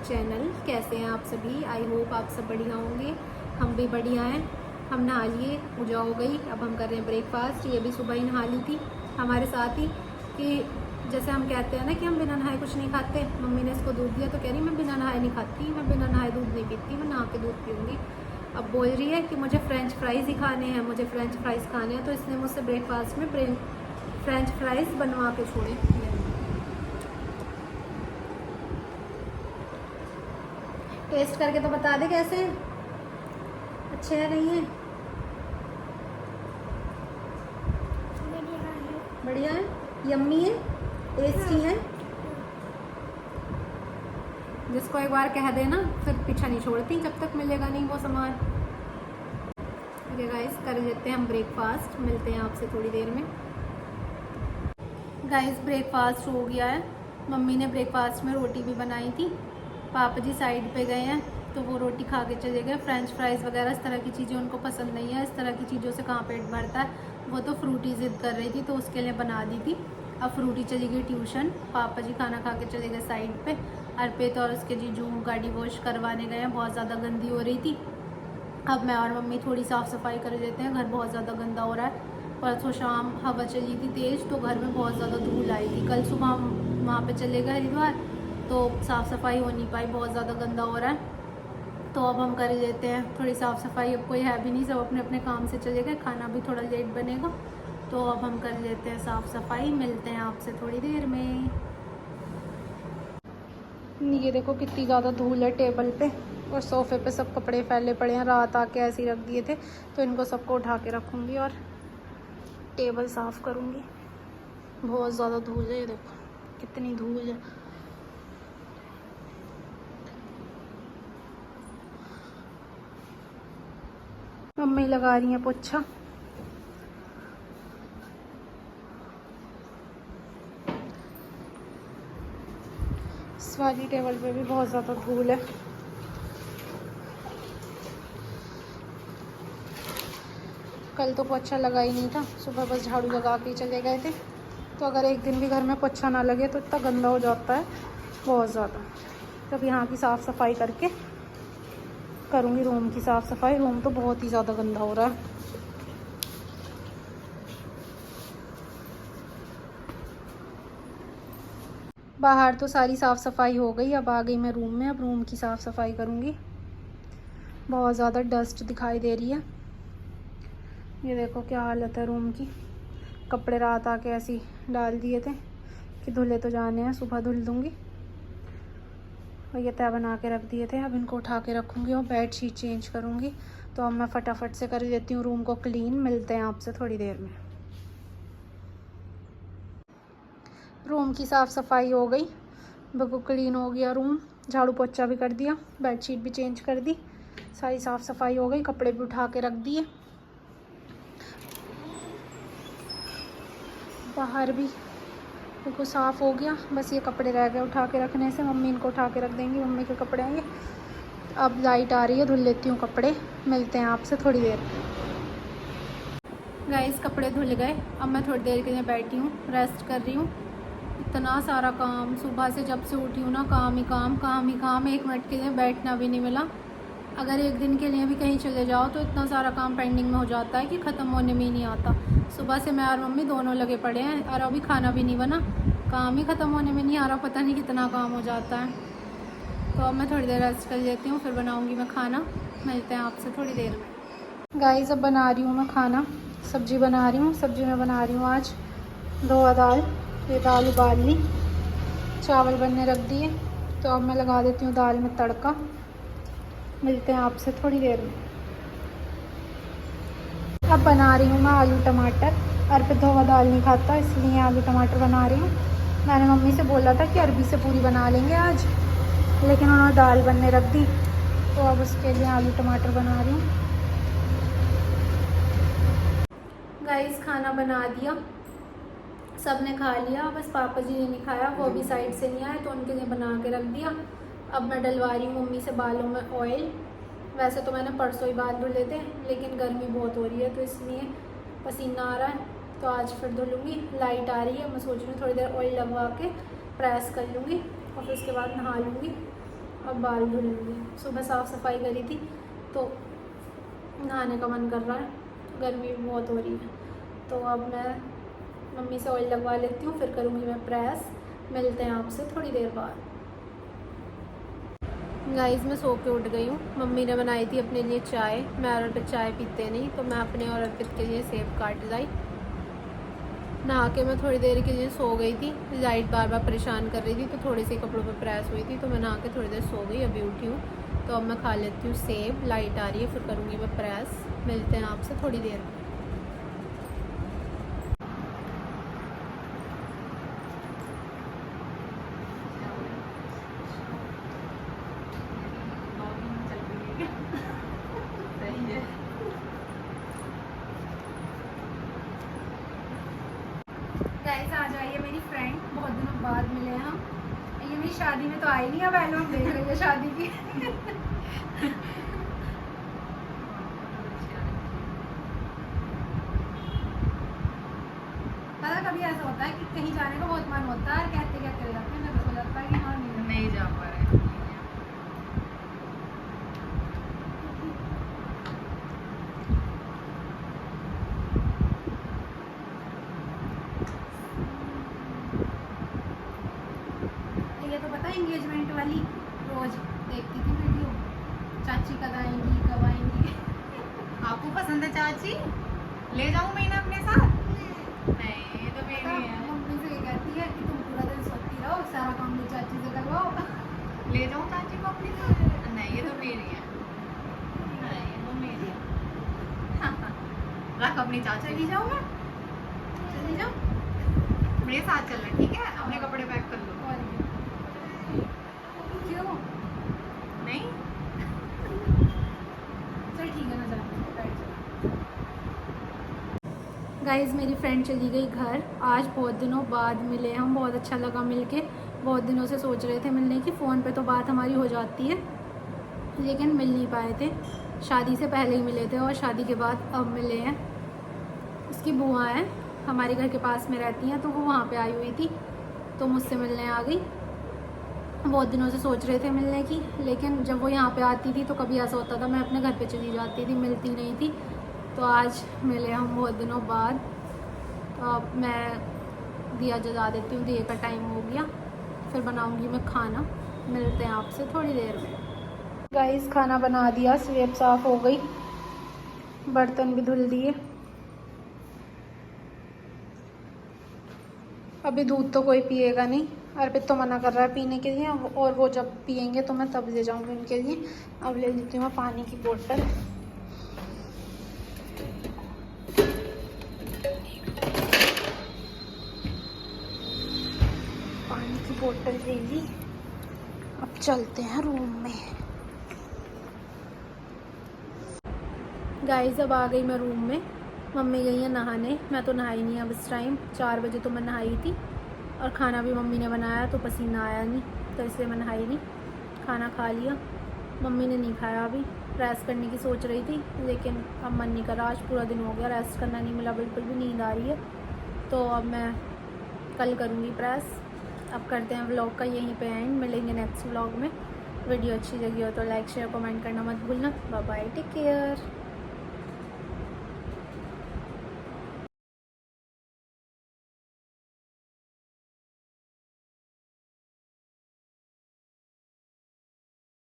Channel. कैसे हैं आप सभी? आई होप आप सब बढ़िया होंगे। हम भी बढ़िया हैं। हम नहा लिए, पूजा हो गई, अब हम कर रहे हैं ब्रेकफास्ट। ये भी सुबह ही नहा ली थी हमारे साथ ही, कि जैसे हम कहते हैं ना कि हम बिना नहाए कुछ नहीं खाते। मम्मी ने इसको दूध दिया तो कह रही मैं बिना नहाए नहीं खाती, मैं बिना नहाए दूध नहीं पीती, मैं नहा के दूध पीऊँगी। अब बोल रही है कि मुझे फ्रेंच फ्राइज़ ही खाने हैं, मुझे फ्रेंच फ्राइज़ खाने हैं, तो इसने मुझसे ब्रेकफास्ट में फ्रेंच फ्राइज़ बनवा के छोड़े। टेस्ट करके तो बता दे कैसे हैं, अच्छे हैं नहीं हैं? बढ़िया है, यम्मी है, टेस्टी है। जिसको एक बार कह देना फिर पीछा नहीं छोड़ती जब तक मिलेगा नहीं वो सामान। ठीक है गाइस, कर लेते हैं हम ब्रेकफास्ट, मिलते हैं आपसे थोड़ी देर में। गाइस ब्रेकफास्ट हो गया है। मम्मी ने ब्रेकफास्ट में रोटी भी बनाई थी। पापा जी साइड पे गए हैं तो वो रोटी खा के चले गए। फ्रेंच फ्राइज़ वगैरह इस तरह की चीज़ें उनको पसंद नहीं है। इस तरह की चीज़ों से कहाँ पेट भरता है। वो तो फ्रूटी ज़िद कर रही थी तो उसके लिए बना दी थी। अब फ्रूटी चली गई ट्यूशन, पापा जी खाना खा के चले गए साइड पे। अर्पित और उसके जीजू गाड़ी वॉश करवाने गए हैं, बहुत ज़्यादा गंदी हो रही थी। अब मैं और मम्मी थोड़ी साफ़ सफाई कर देते हैं, घर बहुत ज़्यादा गंदा हो रहा है। परसों शाम हवा चली थी तेज़ तो घर में बहुत ज़्यादा धूल आई थी। कल सुबह हम वहाँ पे चले गए हरिद्वार तो साफ़ सफाई हो नहीं पाई, बहुत ज़्यादा गंदा हो रहा है। तो अब हम कर लेते हैं थोड़ी साफ़ सफाई। अब कोई है भी नहीं, सब अपने अपने काम से चले गए, खाना भी थोड़ा लेट बनेगा तो अब हम कर लेते हैं साफ़ सफाई। मिलते हैं आपसे थोड़ी देर में। ये देखो कितनी ज़्यादा धूल है टेबल पे और सोफ़े पे, सब कपड़े फैले पड़े हैं। रात आके ऐसे ही रख दिए थे तो इनको सबको उठा के रखूँगी और टेबल साफ़ करूँगी। बहुत ज़्यादा धूल है, ये देखो कितनी धूल है। मम्मी लगा रही हैं पोछा। इस वाली टेबल पे भी बहुत ज़्यादा धूल है। कल तो पोछा लगा ही नहीं था, सुबह बस झाड़ू लगा के चले गए थे। तो अगर एक दिन भी घर में पोछा ना लगे तो इतना गंदा हो जाता है बहुत ज़्यादा। तब यहाँ की साफ़ सफाई करके करूँगी रूम की साफ़ सफाई। रूम तो बहुत ही ज़्यादा गंदा हो रहा है। बाहर तो सारी साफ़ सफाई हो गई, अब आ गई मैं रूम में। अब रूम की साफ़ सफाई करूँगी। बहुत ज़्यादा डस्ट दिखाई दे रही है। ये देखो क्या हालत है रूम की। कपड़े रात आके ऐसे ही डाल दिए थे कि धुले तो जाने हैं, सुबह धुल दूँगी। और ये तय बना के रख दिए थे, अब इनको उठा के रखूँगी और बेड शीट चेंज करूँगी। तो अब मैं फटाफट से कर लेती हूँ रूम को क्लीन। मिलते हैं आपसे थोड़ी देर में। रूम की साफ़ सफाई हो गई, बिल्कुल क्लीन हो गया रूम। झाड़ू पोछा भी कर दिया, बेड शीट भी चेंज कर दी, सारी साफ़ सफाई हो गई। कपड़े भी उठा के रख दिए। बाहर भी बिल्कुल साफ़ हो गया, बस ये कपड़े रह गए उठा के रखने से। मम्मी इनको उठा के रख देंगी, मम्मी के कपड़े आएंगे। अब लाइट आ रही है, धुल लेती हूँ कपड़े। मिलते हैं आपसे थोड़ी देर। गाइस कपड़े धुल गए, अब मैं थोड़ी देर के लिए बैठी हूँ, रेस्ट कर रही हूँ। इतना सारा काम सुबह से जब से उठी हूँ ना, काम ही काम, काम ही काम। एक मिनट के लिए बैठना भी नहीं मिला। अगर एक दिन के लिए भी कहीं चले जाओ तो इतना सारा काम पेंडिंग में हो जाता है कि ख़त्म होने में ही नहीं आता। सुबह से मैं और मम्मी दोनों लगे पड़े हैं और अभी खाना भी नहीं बना, काम ही ख़त्म होने में नहीं आ रहा। पता नहीं कितना काम हो जाता है। तो अब मैं थोड़ी देर रेस्ट कर लेती हूँ, फिर बनाऊँगी मैं खाना। मिलते हैं आपसे थोड़ी देर में। गाइस अब बना रही हूँ मैं खाना, सब्ज़ी बना रही हूँ। सब्ज़ी में बना रही हूँ आज धोआ दाल। ये दाल उबाल ली, चावल बनने रख दिए, तो अब मैं लगा देती हूँ दाल में तड़का। मिलते हैं आपसे थोड़ी देर में। अब बना रही हूँ मैं आलू टमाटर। अर्पित धोआ दाल नहीं खाता इसलिए आलू टमाटर बना रही हूँ। मैंने मम्मी से बोला था कि अरबी से पूरी बना लेंगे आज, लेकिन उन्होंने दाल बनने रख दी तो अब उसके लिए आलू टमाटर बना रही हूँ। गाइस खाना बना दिया, सब ने खा लिया, बस पापा जी ने नहीं खाया, वो अभी साइड से नहीं आए तो उनके लिए बना के रख दिया। अब मैं डलवा रही हूँ मम्मी से बालों में ऑयल। वैसे तो मैंने परसों ही बाल धुले थे, लेकिन गर्मी बहुत हो रही है तो इसलिए पसीना आ रहा है, तो आज फिर धुलूँगी। लाइट आ रही है, मैं सोच रही हूँ थोड़ी देर ऑयल लगवा के प्रेस कर लूँगी और फिर उसके बाद नहा लूँगी। अब बाल धुलूँगी। सुबह साफ़ सफाई करी थी तो नहाने का मन कर रहा है, गर्मी भी बहुत हो रही है। तो अब मैं मम्मी से ऑयल लगवा लेती हूँ, फिर करूँगी मैं प्रेस। मिलते हैं आपसे थोड़ी देर बाद। गाइस मैं सो के उठ गई हूँ। मम्मी ने बनाई थी अपने लिए चाय, मैं और अर्पित चाय पीते नहीं, तो मैं अपने और अर्पित के लिए सेब काट लाई। नहा के मैं थोड़ी देर के लिए सो गई थी, लाइट बार बार परेशान कर रही थी, तो थोड़ी सी कपड़ों पे प्रेस हुई थी, तो मैं नहा के थोड़ी देर सो गई, अभी उठी हूँ। तो अब मैं खा लेती हूँ सेब, लाइट आ रही है, फिर करूँगी मैं प्रेस। मिलते हैं आपसे थोड़ी देर में। गाइस आ जाइए मेरी फ्रेंड, बहुत दिनों बाद मिले हम। ये मेरी शादी में तो आई नहीं, अब एल्बम देख रही है शादी की। पता कभी ऐसा होता है कि कहीं जाने का बहुत मन होता है, कहते कहते जाते हैं, मेरे को लगता है कि हाँ नहीं जा पा रहे। ये तो पता है एंगेजमेंट वाली रोज देखती थी वीडियो, चाची कब आएंगी कब आएंगी। आपको पसंद है चाची? ले जाऊं मैं इन्हें अपने साथ? नहीं, ये तो मेरी है। मम्मी से ये कहती है कि तुम पूरा दिन सोती रहो, सारा काम भी चाची से करवाओ। ले जाऊं चाची को अपने साथ? नहीं, ये तो मेरी है। नहीं, ये तो मेरी है। रख अपनी चाची। चली जाओ, मैं चली जाओ, मेरे साथ चलना, ठीक है? अपने कपड़े पैक कर लो। और क्यों? नहीं, चल ठीक है ना, जाते गाइज़ मेरी फ्रेंड चली गई घर। आज बहुत दिनों बाद मिले हम, बहुत अच्छा लगा मिलके। बहुत दिनों से सोच रहे थे मिलने की, फ़ोन पे तो बात हमारी हो जाती है लेकिन मिल नहीं पाए थे। शादी से पहले ही मिले थे और शादी के बाद अब मिले हैं। उसकी बुआ है, हमारे घर के पास में रहती हैं, तो वो वहाँ पे आई हुई थी तो मुझसे मिलने आ गई। बहुत दिनों से सोच रहे थे मिलने की, लेकिन जब वो यहाँ पे आती थी तो कभी ऐसा होता था मैं अपने घर पे चली जाती थी, मिलती नहीं थी। तो आज मिले हम बहुत दिनों बाद। तो अब मैं दिया जला देती हूँ, दिए का टाइम हो गया, फिर बनाऊँगी मैं खाना। मिलते हैं आपसे थोड़ी देर में। गाइस खाना बना दिया, स्लेब साफ़ हो गई, बर्तन भी धुल दिए। अभी दूध तो कोई पिएगा नहीं, अर्पित तो मना कर रहा है पीने के लिए, और वो जब पियेंगे तो मैं तब ले जाऊँगी उनके लिए। अब ले लेती हूँ मैं पानी की बोतल। पानी की बोतल ले ली, अब चलते हैं रूम में। गाइस अब आ गई मैं रूम में, मम्मी गई है नहाने, मैं तो नहाई नहीं अब इस टाइम। 4 बजे तो मैं नहाई थी, और खाना भी मम्मी ने बनाया तो पसीना आया नहीं, तो इसलिए मैं नहाई नहीं। खाना खा लिया, मम्मी ने नहीं खाया अभी। रेस्ट करने की सोच रही थी लेकिन अब मन नहीं कर रहा, आज पूरा दिन हो गया रेस्ट करना नहीं मिला, बिल्कुल भी नींद आ रही है। तो अब मैं कल करूँगी प्रेस। अब करते हैं व्लॉग का यहीं पे एंड, मिलेंगे नेक्स्ट व्लॉग में। वीडियो अच्छी लगी हो तो लाइक शेयर कमेंट करना मत भूलना। Bye bye, take care.